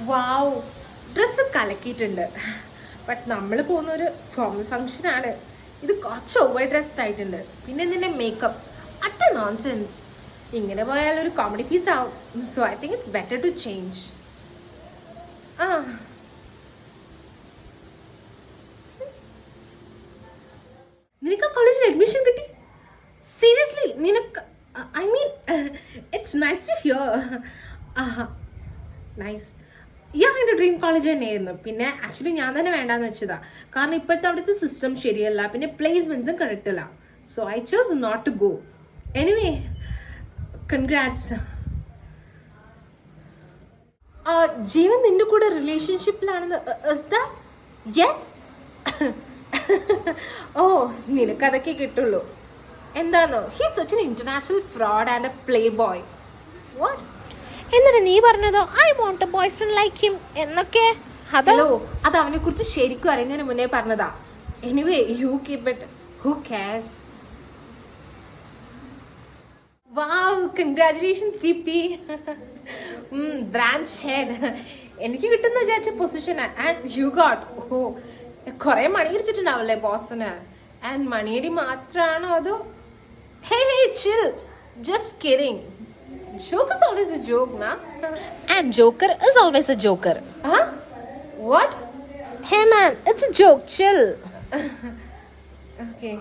Wow, dress കലക്കിയിട്ടുണ്ട്. But നമ്മൾ പോകുന്ന ഒരു ഫോർമൽ ഫംഗ്ഷൻ ആണ്. ഇത് കുറച്ച് ഓവർ ഡ്രസ്ഡ് ആയിട്ടുണ്ട്. പിന്നെ ഇതിന്റെ മേക്കപ്പ് അട്ട നോൺസെൻസ്. ഇങ്ങനെ പോയാൽ ഒരു കോമഡി പീസ് ആവും. So I think it's better to change. ആ നിനക്ക് കോളേജിൽ അഡ്മിഷൻ കിട്ടി? സീരിയസ്ലി? നിനക്ക് I mean it's nice to hear. ആഹാ, നൈസ്. ഇയാൾ എൻ്റെ ഡ്രീം കോളേജ് തന്നെയായിരുന്നു. പിന്നെ ആക്ച്വലി ഞാൻ തന്നെ വേണ്ടാന്ന് വെച്ചതാ. കാരണം ഇപ്പോഴത്തെ അവിടുത്തെ സിസ്റ്റം ശരിയല്ല, പിന്നെ പ്ലേസ്മെന്റ്സും കറക്റ്റ് അല്ല. So I chose not to go. Anyway, congrats. Jeevan നിന്റെ കൂടെ റിലേഷൻഷിപ്പിലാണെന്ന്? യെസ്. ഓ, നിനക്കതൊക്കെ കിട്ടുള്ളൂ. എന്താണോ, he such an international fraud and a play boy. What? എന്നിട്ട് നീ പറഞ്ഞതോ I want a boy friend like him എന്നൊക്കെ? ഹലോ, അത് അവനെ കുറിച്ച് ശരിക്കും അറിയുന്നതിന് മുന്നേ പറഞ്ഞതാ. Anyway, you keep it. Who cares? Wow, congratulations Deepthi. Branch head. എനിക്ക് കിട്ടുന്ന വിചാരിച്ച പൊസിഷൻ ആൻഡ് യു ഗോട്ട്. ഓ, കുറെ മണി ഇടിച്ചിട്ടുണ്ടാവല്ലേ ബോസിന്? ആൻഡ് മണിയടി മാത്രാണോ അതോ? Hey hey, chill, just kidding. Joke is always a joke, na? And joker is always a joker. Huh? What? Hey man, it's a joke, chill. Okay.